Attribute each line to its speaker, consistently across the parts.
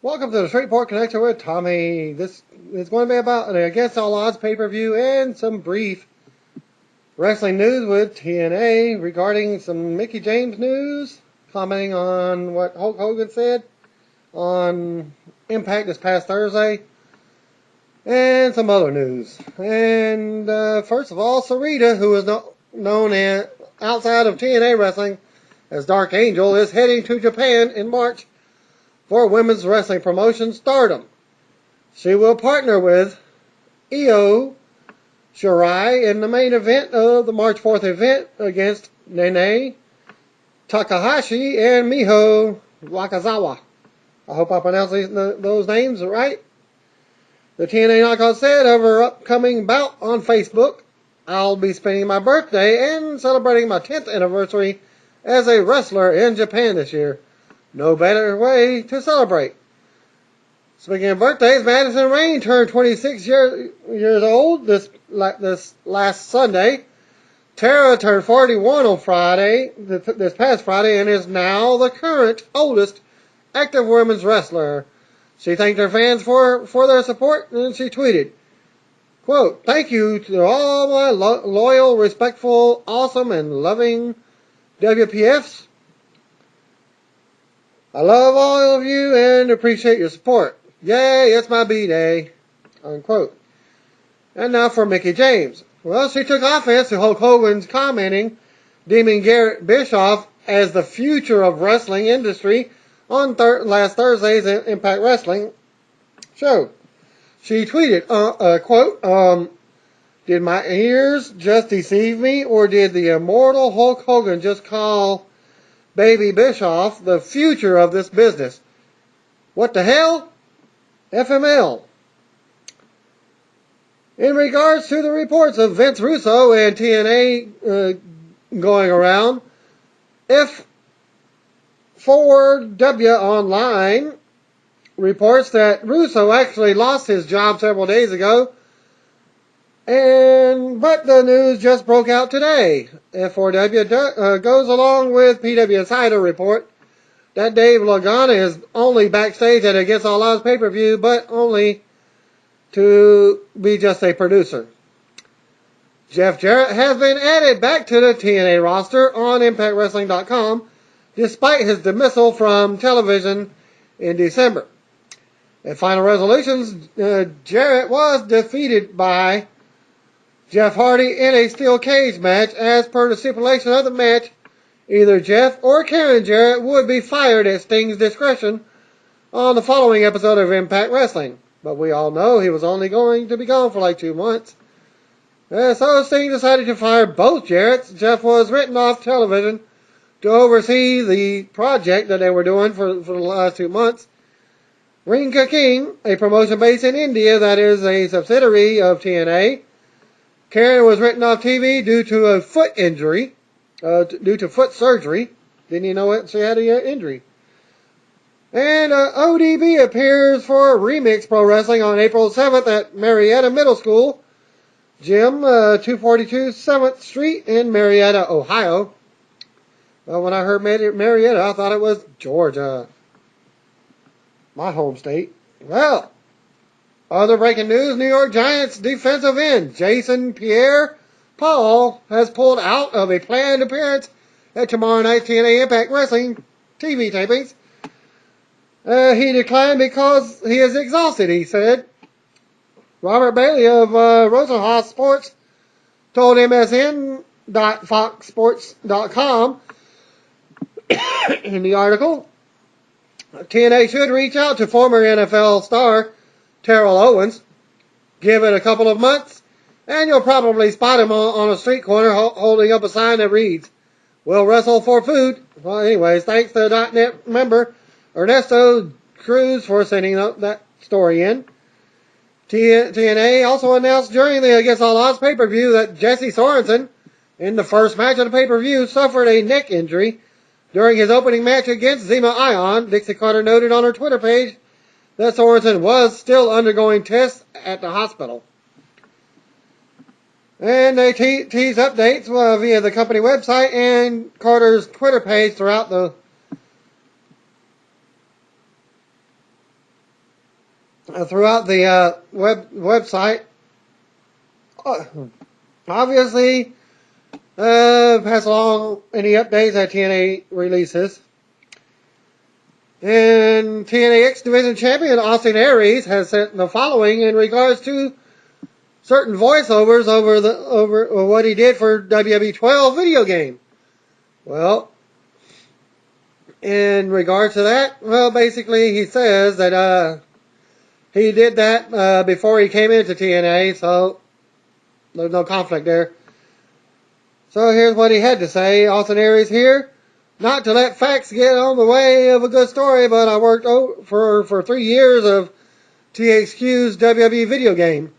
Speaker 1: Welcome to the Straightport Connection with Tommy. This is going to be about an Against All Odds pay-per-view and some brief wrestling news with TNA regarding some Mickie James news, commenting on what Hulk Hogan said on Impact this past Thursday, and some other news. And first of all, Sarita, who is known outside of TNA wrestling as Dark Angel, is heading to Japan in March for women's wrestling promotion Stardom. She will partner with Io Shirai in the main event of the March 4th event against Nene Takahashi and Miho Wakazawa. I hope I pronounced those names right. The TNA Knockout said of her upcoming bout on Facebook, "I'll be spending my birthday and celebrating my 10th anniversary as a wrestler in Japan this year. No better way to celebrate." Speaking of birthdays, Madison Rayne turned 26 years old this last Sunday. Tara turned 41 on Friday, this past Friday, and is now the current oldest active women's wrestler. She thanked her fans for their support, and she tweeted, quote, "Thank you to all my loyal, respectful, awesome, and loving WPFs. I love all of you and appreciate your support. Yay, it's my B-Day," unquote. And now for Mickie James. Well, she took offense to Hulk Hogan's commenting, deeming Garrett Bischoff as the future of wrestling industry on last Thursday's Impact Wrestling show. She tweeted, quote, "Did my ears just deceive me, or did the immortal Hulk Hogan just call Baby Bischoff the future of this business? What the hell? FML." In regards to the reports of Vince Russo and TNA going around, F4W Online reports that Russo actually lost his job several days ago, but the news just broke out today. F4W goes along with PW Insider report that Dave Lagana is only backstage at Against All Odds pay-per-view, but only to be just a producer. Jeff Jarrett has been added back to the TNA roster on ImpactWrestling.com despite his dismissal from television in December. At Final Resolutions, Jarrett was defeated by Jeff Hardy in a steel cage match. As per the stipulation of the match, either Jeff or Karen Jarrett would be fired at Sting's discretion on the following episode of Impact Wrestling. But we all know he was only going to be gone for like 2 months. So Sting decided to fire both Jarretts. Jeff was written off television to oversee the project that they were doing for the last 2 months. Ring Ka King, a promotion based in India that is a subsidiary of TNA. Karen was written off TV due to a foot injury, due to foot surgery. Didn't you know it? She had an injury. And ODB appears for Remix Pro Wrestling on April 7th at Marietta Middle School Gym, 242 7th Street in Marietta, Ohio. Well, when I heard Marietta, I thought it was Georgia, my home state. Well, other breaking news, New York Giants defensive end Jason Pierre-Paul has pulled out of a planned appearance at tomorrow night's TNA Impact Wrestling TV tapings. He declined because he is exhausted, he said. Robert Bailey of Rosenhaus Sports told MSN.foxsports.com in the article, TNA should reach out to former NFL star Terrell Owens. Give it a couple of months, and you'll probably spot him on a street corner holding up a sign that reads, "We'll wrestle for food." Well, anyways, thanks to .net member Ernesto Cruz for sending that story in. TNA also announced during the Against All Odds pay-per-view that Jesse Sorensen, in the first match of the pay-per-view, suffered a neck injury during his opening match against Zema Ion. Dixie Carter noted on her Twitter page that Sorensen was still undergoing tests at the hospital. And they tease updates via the company website and Carter's Twitter page throughout the throughout the website. Obviously, pass along any updates that TNA releases. And TNA X Division Champion Austin Aries has said the following in regards to certain voiceovers over what he did for WWE 12 video game. Well, in regards to that, well, basically he says that he did that before he came into TNA, so there's no conflict there. So here's what he had to say. Austin Aries here. Not to let facts get on the way of a good story, but I worked for 3 years of THQ's WWE video game.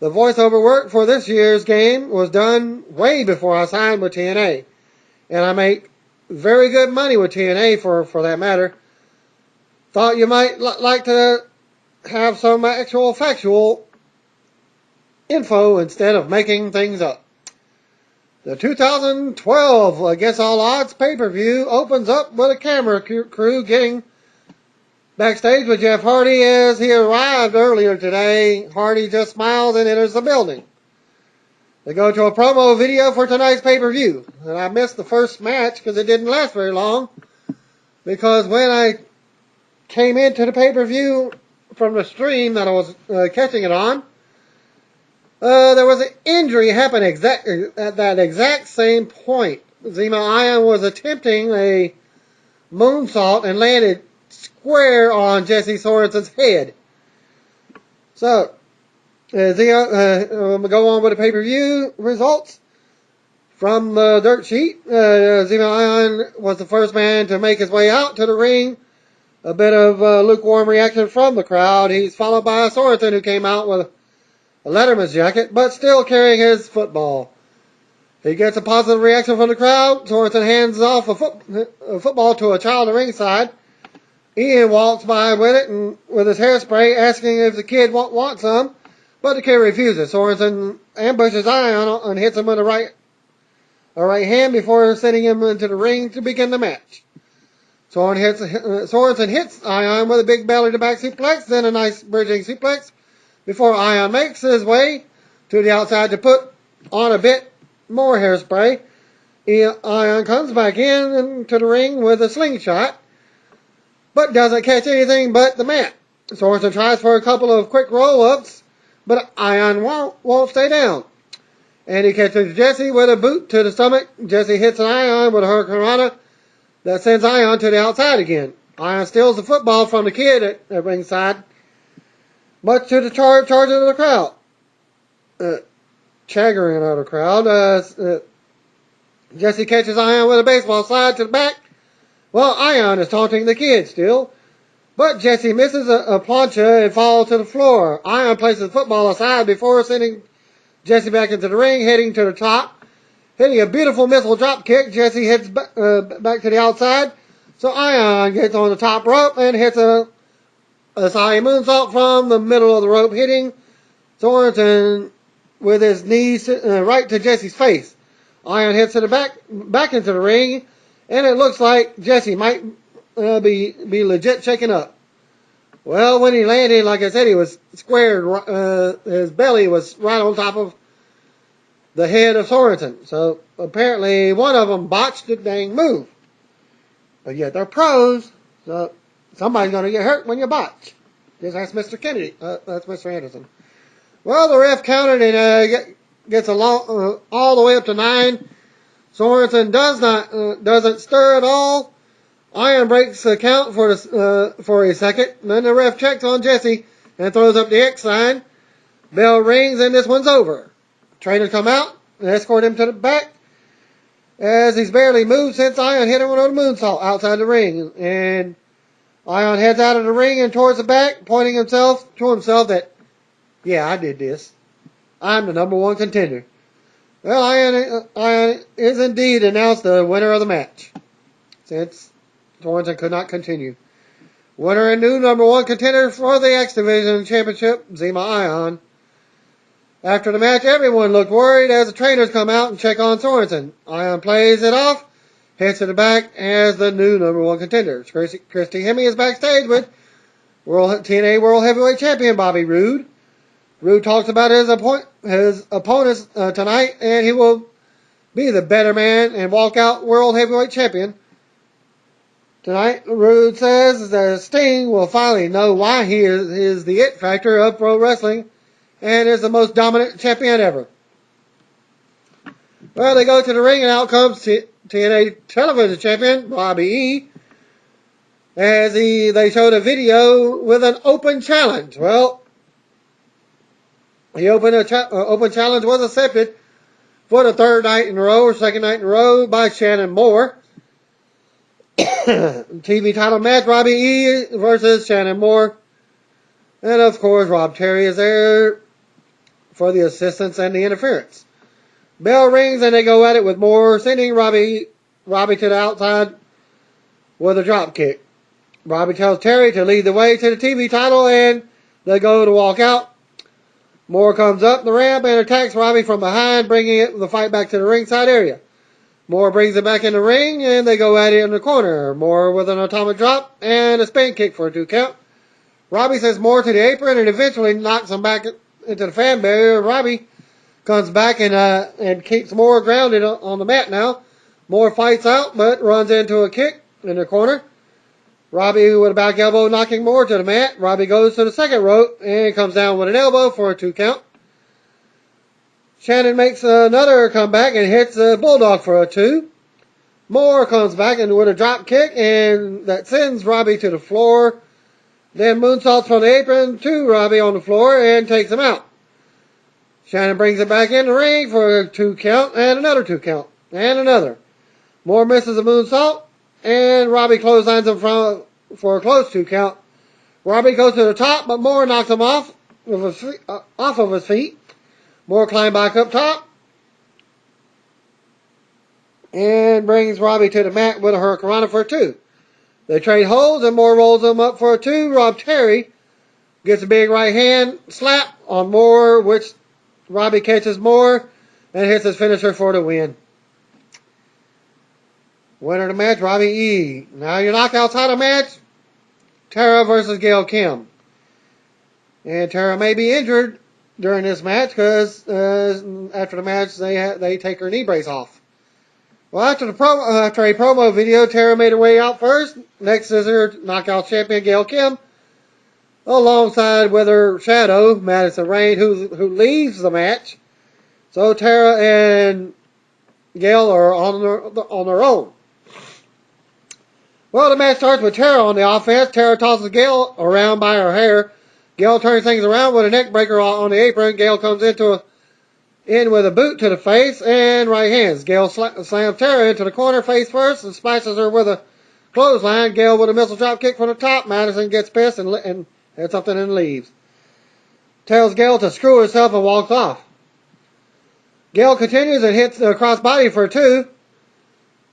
Speaker 1: The voiceover work for this year's game was done way before I signed with TNA. And I make very good money with TNA for that matter. Thought you might like to have some actual factual info instead of making things up. The 2012 Against All Odds pay-per-view opens up with a camera crew getting backstage with Jeff Hardy as he arrived earlier today. Hardy just smiles and enters the building. They go to a promo video for tonight's pay-per-view. And I missed the first match because it didn't last very long. Because when I came into the pay-per-view from the stream that I was catching it on, there was an injury happened at that exact same point. Zema Ion was attempting a moonsault and landed square on Jesse Sorensen's head. So, go on with the pay-per-view results. From the dirt sheet, Zema Ion was the first man to make his way out to the ring. A bit of lukewarm reaction from the crowd. He's followed by Sorensen, who came out with a Letterman's jacket, but still carrying his football. He gets a positive reaction from the crowd. Sorensen hands off a football to a child at ringside. Ian walks by with it and with his hairspray, asking if the kid wants some, but the kid refuses. Sorensen ambushes Ion and hits him with a right hand before sending him into the ring to begin the match. Sorensen hits Ion with a big belly to back suplex, then a nice bridging suplex, before Ion makes his way to the outside to put on a bit more hairspray. Ion comes back into the ring with a slingshot, but doesn't catch anything but the mat. Sorensen tries for a couple of quick roll-ups, but Ion won't stay down. And he catches Jesse with a boot to the stomach. Jesse hits Ion with a hurricanrana that sends Ion to the outside again. Ion steals the football from the kid at ringside, much to the charge of the crowd. Chattering of the crowd. Jesse catches Ion with a baseball slide to the back. Well, Ion is taunting the kid still. But Jesse misses a plancha and falls to the floor. Ion places the football aside before sending Jesse back into the ring, heading to the top. Hitting a beautiful missile drop kick, Jesse heads back to the outside. So Ion gets on the top rope and hits a Asai moonsault from the middle of the rope, hitting Sorensen with his knees right to Jesse's face. Ion hits it back into the ring, and it looks like Jesse might be legit shaken up. Well, when he landed, like I said, he was squared. His belly was right on top of the head of Sorensen. So apparently one of them botched the dang move. But yet they're pros, so somebody's going to get hurt when you botch. Just ask Mr. Kennedy. That's Mr. Anderson. Well, the ref counted and gets all the way up to 9. Sorensen doesn't stir at all. Ion breaks the count for a second. Then the ref checks on Jesse and throws up the X sign. Bell rings and this one's over. Trainers come out and escort him to the back as he's barely moved since Ion hit him with a moonsault outside the ring. And Ion heads out of the ring and towards the back, pointing to himself that, yeah, I did this. I'm the #1 contender. Well, Ion is indeed announced the winner of the match, since Sorensen could not continue. Winner and new #1 contender for the X Division Championship, Zema Ion. After the match, everyone looked worried as the trainers come out and check on Sorensen. Ion plays it off, heads to the back as the new #1 contender. Christy Hemme is backstage with TNA World Heavyweight Champion Bobby Roode. Roode talks about his opponents tonight, and he will be the better man and walk out World Heavyweight Champion. Tonight, Roode says that Sting will finally know why he is the it factor of pro wrestling and is the most dominant champion ever. Well, they go to the ring, and out comes TNA television champion Bobby E. As they showed a video with an open challenge. Well, the open challenge was accepted for the third night in a row or second night in a row by Shannon Moore. TV title match, Robbie E versus Shannon Moore. And of course, Rob Terry is there for the assistance and the interference. Bell rings and they go at it with Moore, sending Robbie to the outside with a drop kick. Robbie tells Terry to lead the way to the TV title, and they go to walk out. Moore comes up the ramp and attacks Robbie from behind, bringing the fight back to the ringside area. Moore brings it back in the ring, and they go at it in the corner. Moore with an atomic drop and a spin kick for a 2 count. Robbie sends Moore to the apron and eventually knocks him back into the fan barrier. Robbie comes back and keeps Moore grounded on the mat now. Moore fights out, but runs into a kick in the corner. Robbie with a back elbow knocking Moore to the mat. Robbie goes to the second rope and comes down with an elbow for a 2 count. Shannon makes another comeback and hits a bulldog for a 2. Moore comes back and with a drop kick, and that sends Robbie to the floor. Then moonsaults from the apron to Robbie on the floor and takes him out. Shannon brings it back in the ring for a 2 count and another 2 count and another. Moore misses a moonsault, and Robbie clotheslines him for a close 2 count. Robbie goes to the top, but Moore knocks him off of his feet. Moore climbs back up top and brings Robbie to the mat with a hurricanrana for a 2. They trade holds, and Moore rolls him up for a 2. Rob Terry gets a big right hand slap on Moore, which Robbie catches Moore and hits his finisher for the win. Winner of the match, Robbie E. Now your knockout title match, Tara versus Gail Kim. And Tara may be injured during this match because after the match they take her knee brace off. Well, after a promo video, Tara made her way out first. Next is her knockout champion, Gail Kim, alongside with her shadow, Madison Rayne, who leaves the match. So Tara and Gail are on their own. Well, the match starts with Tara on the offense. Tara tosses Gail around by her hair. Gail turns things around with a neck breaker on the apron. Gail comes in with a boot to the face and right hands. Gail slams Tara into the corner face first and splashes her with a clothesline. Gail with a missile drop kick from the top. Madison gets pissed and has something and leaves. Tells Gail to screw herself and walks off. Gail continues and hits the crossbody for a 2.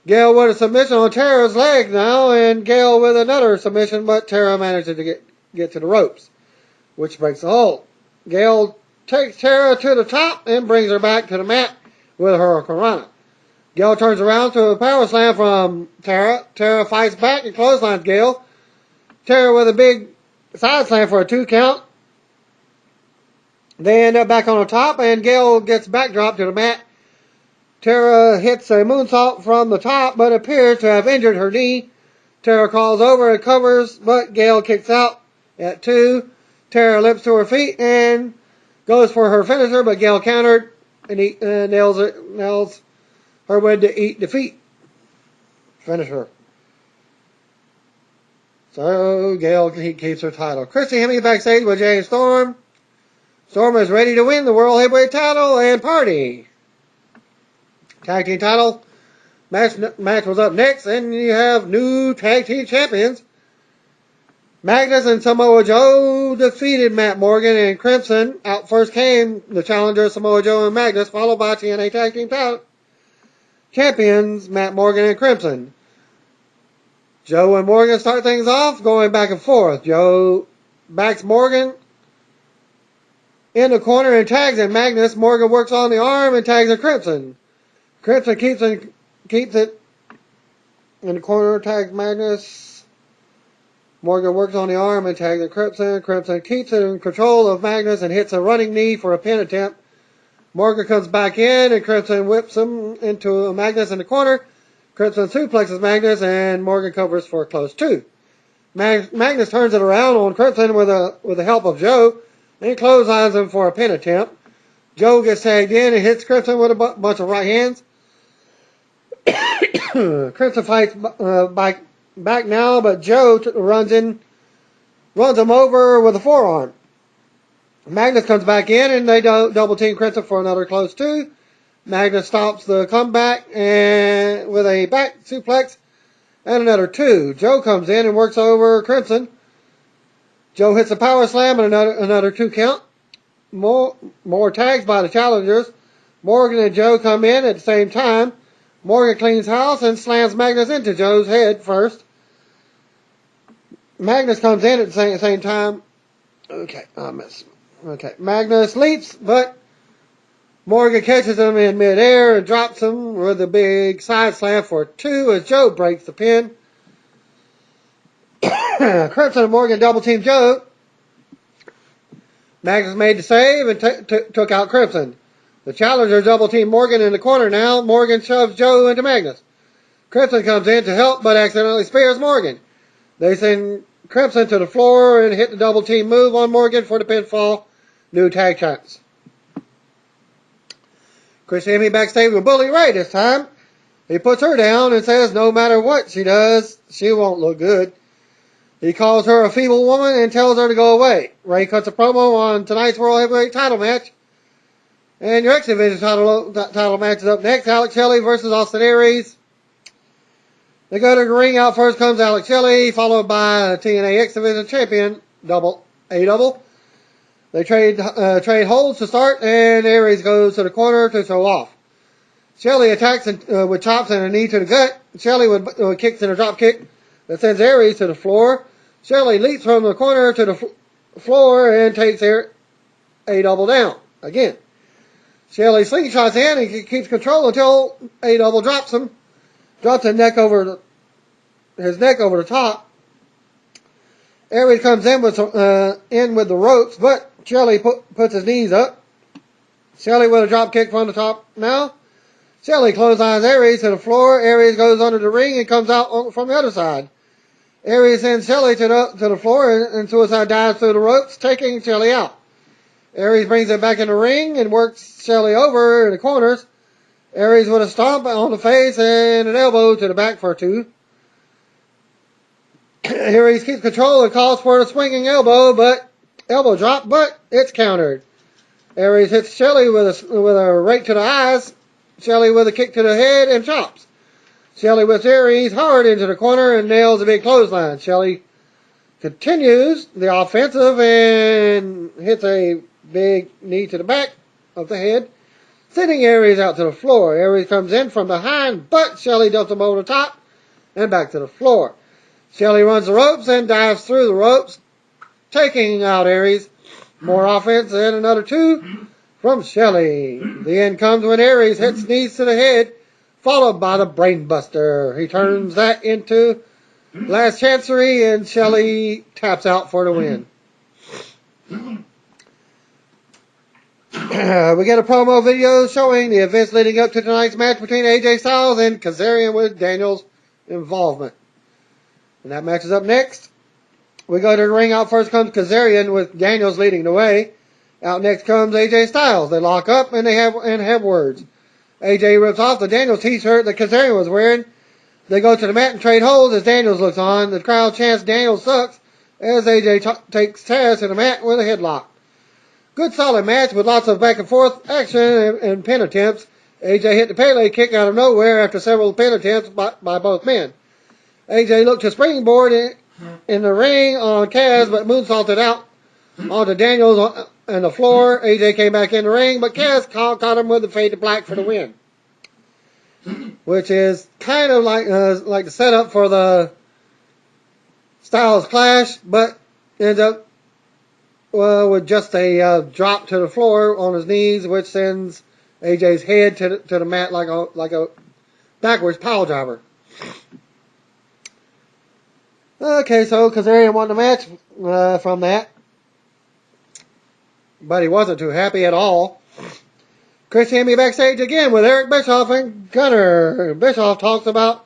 Speaker 1: Gail with a submission on Tara's leg now, and Gail with another submission, but Tara manages to get to the ropes, which breaks the hold. Gail takes Tara to the top and brings her back to the mat with her hurricanrana. Gail turns around to a power slam from Tara. Tara fights back and clotheslines Gail. Tara with a big side slam for a 2 count. They end up back on the top, and Gail gets backdropped to the mat. Tara hits a moonsault from the top, but appears to have injured her knee. Tara crawls over and covers, but Gail kicks out at 2. Tara limps to her feet and goes for her finisher, but Gail countered and nails her with the defeat. Finish her. So Gail keeps her title. Christy Hemme backstage with Jay Storm. Storm is ready to win the World Heavyweight title and party. Tag team title match was up next, and you have new tag team champions. Magnus and Samoa Joe defeated Matt Morgan and Crimson. Out first came the challengers Samoa Joe and Magnus, followed by TNA tag team champions Matt Morgan and Crimson. Joe and Morgan start things off, going back and forth. Joe backs Morgan in the corner and tags in Magnus. Morgan works on the arm and tags in Crimson. Crimson keeps it in the corner, tags Magnus. Morgan works on the arm and tags at Crimson. Crimson keeps it in control of Magnus and hits a running knee for a pin attempt. Morgan comes back in and Crimson whips him into Magnus in the corner. Crimson suplexes Magnus and Morgan covers for a close 2. Magnus turns it around on Crimson with the help of Joe and clotheslines him for a pin attempt. Joe gets tagged in and hits Crimson with a bunch of right hands. Crimson fights back now, but Joe runs him over with a forearm. Magnus comes back in and they double team Crimson for another close 2. Magnus stops the comeback and with a back suplex and another 2. Joe comes in and works over Crimson. Joe hits a power slam and another 2 count. More tags by the challengers. Morgan and Joe come in at the same time. Morgan cleans house and slams Magnus into Joe's head first. Magnus comes in at the same time. Okay, I miss. Okay, Magnus leaps, but Morgan catches him in midair and drops him with a big side slam for 2 as Joe breaks the pin. Crimson and Morgan double team Joe. Magnus made the save and took out Crimson. The challengers double team Morgan in the corner now. Morgan shoves Joe into Magnus. Crimson comes in to help but accidentally spears Morgan. They send Crimson to the floor and hit the double team move on Morgan for the pinfall. New tag champs. Chris Hemme backstage with Bully Ray this time. He puts her down and says no matter what she does, she won't look good. He calls her a feeble woman and tells her to go away. Ray cuts a promo on tonight's World Heavyweight title match. And your X Division title match is up next. Alex Shelley versus Austin Aries. They go to the ring. Out first comes Alex Shelley, followed by TNA X Division champion, double. They trade holds to start, and Aries goes to the corner to show off. Shelley attacks with chops and a knee to the gut. Shelley with kicks and a drop kick that sends Aries to the floor. Shelley leaps from the corner to the floor and takes a double down again. Shelley slingshots in and keeps control until a double drops him. Drops his neck over the top. Aries comes in with the ropes, but Shelley puts his knees up. Shelley with a drop kick from the top now. Shelley clotheslines Aries to the floor. Aries goes under the ring and comes out from the other side. Aries sends Shelley to the floor and suicide dives through the ropes, taking Shelley out. Aries brings it back in the ring and works Shelley over in the corners. Aries with a stomp on the face and an elbow to the back for 2. Aries keeps control and calls for a swinging elbow drop, but it's countered. Aries hits Shelley with a right to the eyes. Shelley with a kick to the head and chops. Shelley whips Aries hard into the corner and nails a big clothesline. Shelley continues the offensive and hits a big knee to the back of the head, sending Aries out to the floor. Aries comes in from behind, but Shelley dumps him over the top and back to the floor. Shelley runs the ropes and dives through the ropes, taking out Aries. More offense and another 2 from Shelley. The end comes when Aries hits knees to the head, followed by the brainbuster. He turns that into last chancery, and Shelley taps out for the win. We get a promo video showing the events leading up to tonight's match between AJ Styles and Kazarian with Daniels' involvement. And that match is up next. We go to the ring. Out first comes Kazarian with Daniels leading the way. Out next comes AJ Styles. They lock up and they have words. AJ rips off the Daniels t-shirt that Kazarian was wearing. They go to the mat and trade holds as Daniels looks on. The crowd chants Daniels sucks as AJ takes Taz to the mat with a headlock. Good solid match with lots of back and forth action and pin attempts. AJ hit the Pele kick out of nowhere after several pin attempts by both men. AJ looked to springboard in the ring on Kaz, but moonsaulted out onto Daniels on the floor. AJ came back in the ring, but Kaz caught him with the fade to black for the win. Which is kind of like the setup for the Styles Clash, but ends up with just a drop to the floor on his knees, which sends AJ's head to the mat like a backwards pile driver. Okay, so Kazarian won the match from that. But he wasn't too happy at all. Chris Hemme backstage again with Eric Bischoff and Gunner. Bischoff talks about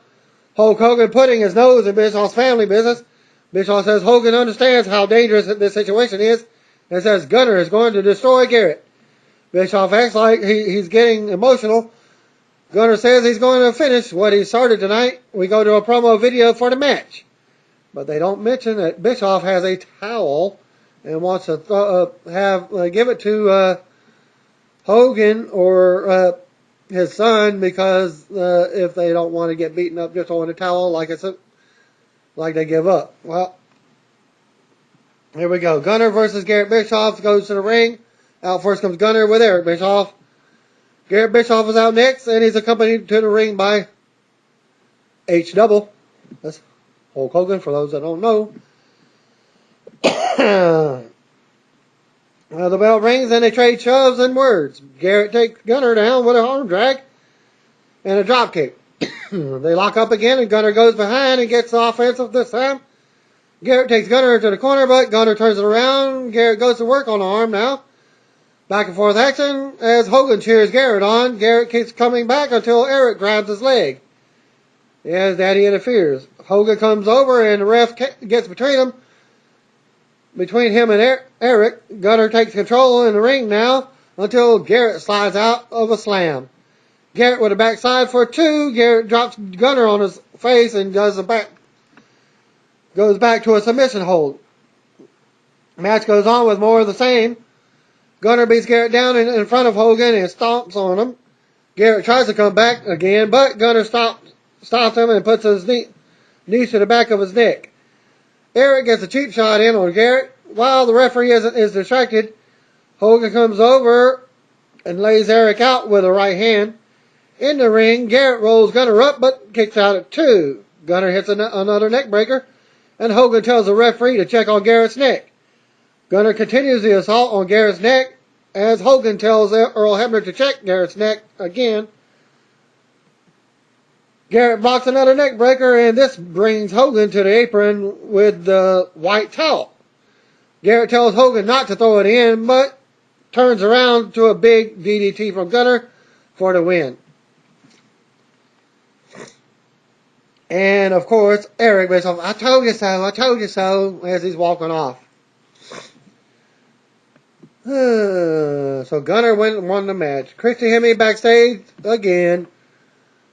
Speaker 1: Hulk Hogan putting his nose in Bischoff's family business. Bischoff says Hogan understands how dangerous this situation is and says Gunner is going to destroy Garrett. Bischoff acts like he's getting emotional. Gunner says he's going to finish what he started tonight. We go to a promo video for the match. But they don't mention that Bischoff has a towel and wants to give it to Hogan or his son, because if they don't want to get beaten up just throwing a towel like they give up. Well, here we go. Gunner versus Garrett Bischoff goes to the ring. Out first comes Gunner with Eric Bischoff. Garrett Bischoff is out next, and he's accompanied to the ring by H-Double. That's Hulk Hogan, for those that don't know. The bell rings and they trade shoves and words. Garrett takes Gunner down with a arm drag and a drop kick. They lock up again and Gunner goes behind and gets offensive this time. Garrett takes Gunner to the corner, but Gunner turns it around. Garrett goes to work on the arm now. Back and forth action as Hogan cheers Garrett on. Garrett keeps coming back until Eric grabs his leg. As Daddy interferes. Hogan comes over and the ref gets between them. Between him and Eric, Gunner takes control in the ring now until Garrett slides out of a slam. Garrett with a backside for 2. Garrett drops Gunner on his face and goes back to a submission hold. Match goes on with more of the same. Gunner beats Garrett down in front of Hogan and stomps on him. Garrett tries to come back again, but Gunner stops him and puts his knees to the back of his neck. Eric gets a cheap shot in on Garrett. While the referee is distracted, Hogan comes over and lays Eric out with a right hand. In the ring, Garrett rolls Gunner up but kicks out at 2. Gunner hits another neck breaker, and Hogan tells the referee to check on Garrett's neck. Gunner continues the assault on Garrett's neck as Hogan tells Earl Hebner to check Garrett's neck again. Garrett blocks another neck breaker, and this brings Hogan to the apron with the white towel. Garrett tells Hogan not to throw it in, but turns around to a big DDT from Gunner for the win. And, of course, Eric Bischoff, I told you so, as he's walking off. So Gunner won the match. Christy Hemme backstage again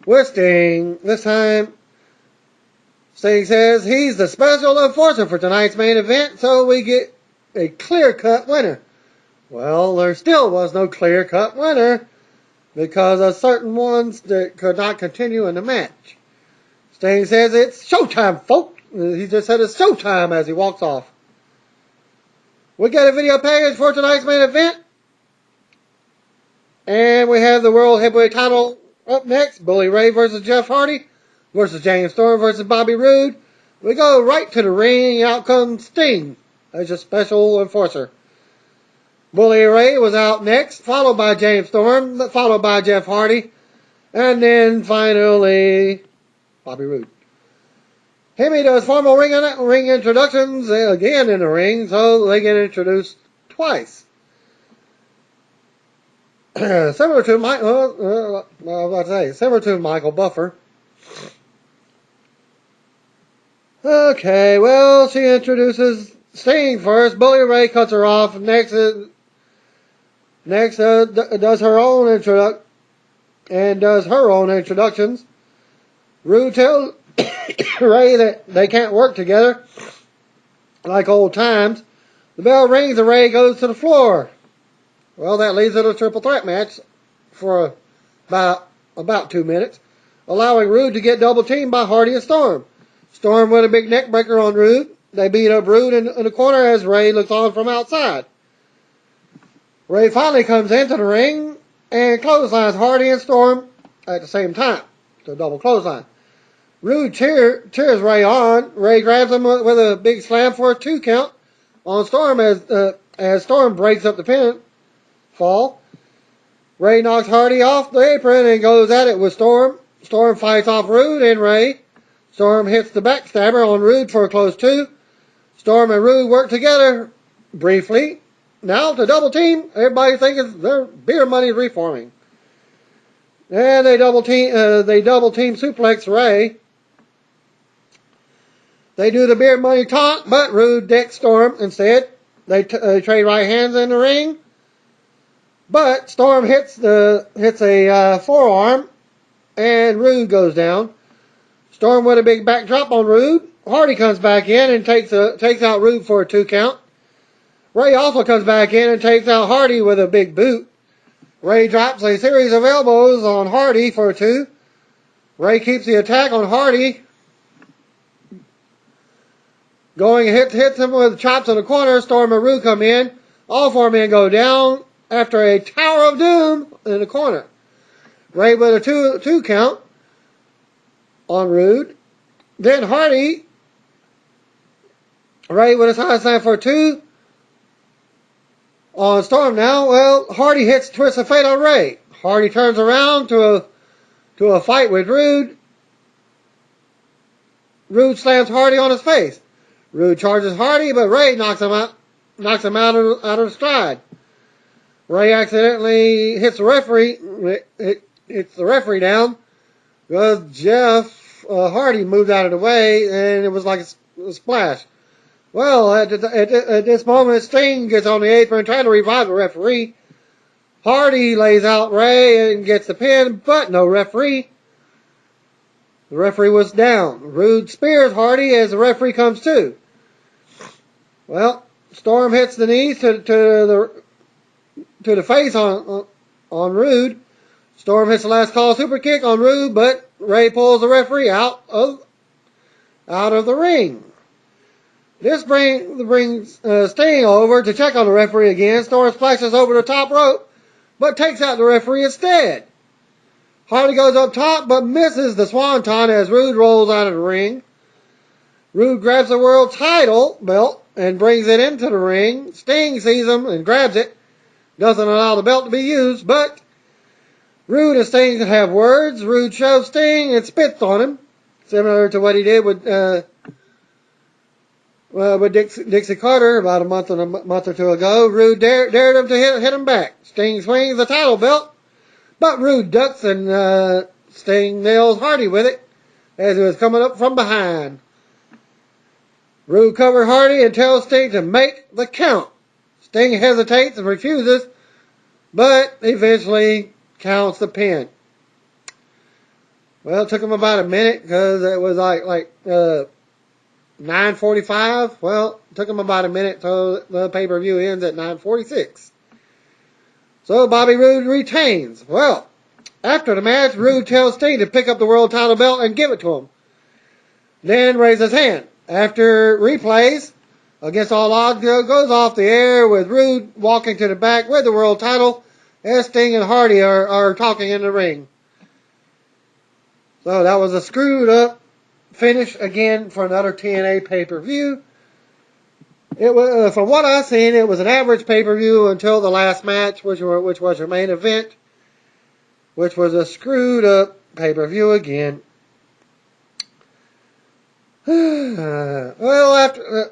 Speaker 1: with Sting. This time, Sting says he's the special enforcer for tonight's main event, so we get a clear-cut winner. Well, there still was no clear-cut winner because of certain ones that could not continue in the match. Sting says it's showtime, folks. He just said it's showtime as he walks off. We got a video package for tonight's main event. And we have the World Heavyweight title up next. Bully Ray versus Jeff Hardy versus James Storm versus Bobby Roode. We go right to the ring. Out comes Sting as a special enforcer. Bully Ray was out next, followed by James Storm, followed by Jeff Hardy, and then finally Bobby Roode. Hemme does formal ring introductions again in the ring, so they get introduced twice. Similar to Michael Buffer. Okay, well, she introduces Sting first. Bully Ray cuts her off. Next does her own introductions. Roode tells Ray that they can't work together like old times. The bell rings and Ray goes to the floor. Well, that leaves it a triple threat match for about 2 minutes, allowing Roode to get double teamed by Hardy and Storm. Storm with a big neck breaker on Roode. They beat up Roode in the corner as Ray looks on from outside. Ray finally comes into the ring and clotheslines Hardy and Storm at the same time. It's a double clothesline. Roode cheers Ray on. Ray grabs him with a big slam for a 2 count on Storm as Storm breaks up the pinfall. Ray knocks Hardy off the apron and goes at it with Storm. Storm fights off Roode and Ray. Storm hits the backstabber on Rude for a close 2. Storm and Rude work together briefly. Now to double team, everybody thinks their beer money reforming. And they double team suplex Ray. They do the beer money taunt, but Rude decks Storm instead. They trade right hands in the ring. But Storm hits a forearm, and Rude goes down. Storm with a big backdrop on Rude. Hardy comes back in and takes out Rude for a 2 count. Ray also comes back in and takes out Hardy with a big boot. Ray drops a series of elbows on Hardy for a 2. Ray keeps the attack on Hardy. Going hits him with chops in the corner. Storm and Rude come in. All 4 men go down after a Tower of Doom in the corner. Ray with a 2 count on Rude. Then Hardy. Ray with a side slam for 2. On Storm now. Well, Hardy hits Twist of Fate on Ray. Hardy turns around to a fight with Rude. Rude slams Hardy on his face. Rude charges Hardy, but Ray knocks him out of stride. Ray accidentally hits the referee. Hits the referee down because Jeff Hardy moved out of the way, and it was like a splash. Well, at this moment, Sting gets on the apron trying to revive the referee. Hardy lays out Ray and gets the pin, but no referee. The referee was down. Rude spears Hardy as the referee comes to. Well, Storm hits the knees to the face on Rude. Storm hits the last call super kick on Rude, but Ray pulls the referee out of the ring. This brings Sting over to check on the referee again. Storm splashes over the top rope, but takes out the referee instead. Hardy goes up top, but misses the swanton as Rude rolls out of the ring. Rude grabs the world title belt and brings it into the ring. Sting sees him and grabs it. Doesn't allow the belt to be used, but Rude and Sting have words. Rude shoves Sting and spits on him, similar to what he did with Dixie Carter about a month or 2 ago. Rude dared him to hit him back. Sting swings the title belt, but Rude ducks and Sting nails Hardy with it as he was coming up from behind. Rude covers Hardy and tells Sting to make the count. Sting hesitates and refuses, but eventually counts the pin. Well, it took him about a minute because it was like 9:45. Well, it took him about a minute so the pay-per-view ends at 9:46. So Bobby Roode retains. Well, after the match, Roode tells Sting to pick up the world title belt and give it to him. Then raises his hand. After replays, Against All Odds goes off the air with Roode walking to the back with the world title as Sting and Hardy are talking in the ring. So that was a screwed up finish again for another TNA pay-per-view. It was, from what I've seen, it was an average pay-per-view until the last match, which was your main event, which was a screwed up pay-per-view again. Well,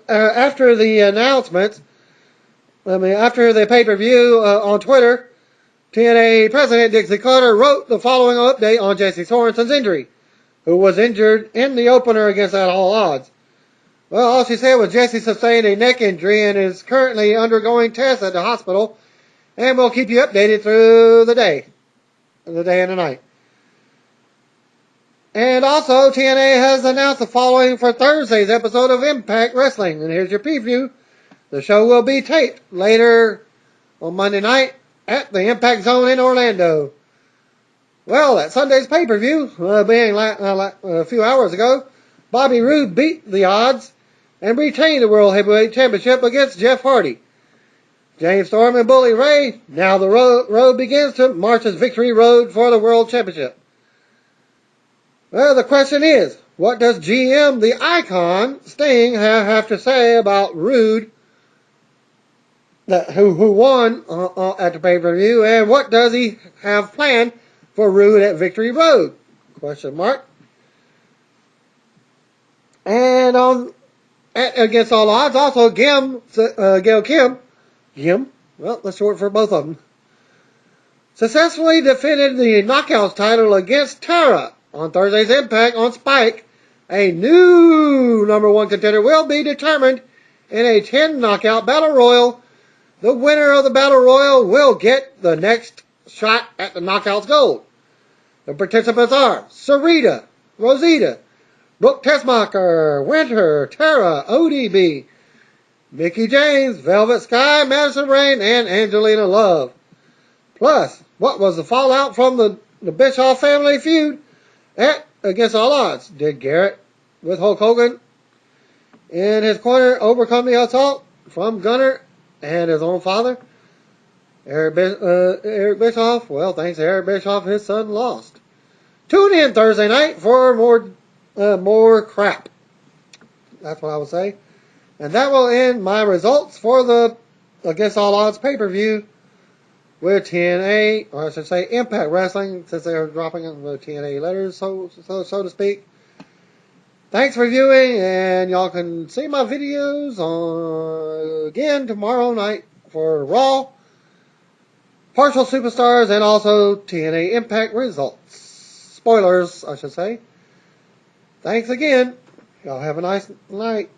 Speaker 1: after the announcements, after the pay-per-view on Twitter, TNA President Dixie Carter wrote the following update on Jesse Sorensen's injury, who was injured in the opener against All Odds. Well, all she said was Jesse sustained a neck injury and is currently undergoing tests at the hospital, and we'll keep you updated through the day and the night. And also, TNA has announced the following for Thursday's episode of Impact Wrestling. And here's your preview. The show will be taped later on Monday night at the Impact Zone in Orlando. Well, at Sunday's pay-per-view, being a few hours ago, Bobby Roode beat the Odds and retained the World Heavyweight Championship against Jeff Hardy. James Storm and Bully Ray, now the road begins to March's victory road for the World Championship. Well, the question is, what does GM, the Icon, Sting, have to say about Roode, who won at the pay-per-view, and what does he have planned for Roode at Victory Road? Question mark. And against all odds, also Gail Kim, well, that's short for both of them, successfully defended the Knockouts title against Tara on Thursday's Impact on Spike. A new #1 contender will be determined in a 10 knockout battle royal. The winner of the battle royal will get the next shot at the Knockouts gold. The participants are Sarita, Rosita, Brooke Tessmacher, Winter, Tara, ODB, Mickie James, Velvet Sky, Madison, Rayne, and Angelina Love. Plus, what was the fallout from the Bischoff family feud at Against All Odds? Did Garrett, with Hulk Hogan in his corner, overcome the assault from Gunner and his own father, Eric Bischoff? Well, thanks to Eric Bischoff, his son lost. Tune in Thursday night for more crap. That's what I would say. And that will end my results for the Against All Odds pay-per-view with TNA, or I should say Impact Wrestling, since they are dropping the TNA letters, so to speak. Thanks for viewing, and y'all can see my videos again tomorrow night for Raw, Partial Superstars, and also TNA Impact results. Spoilers, I should say. Thanks again. Y'all have a nice night.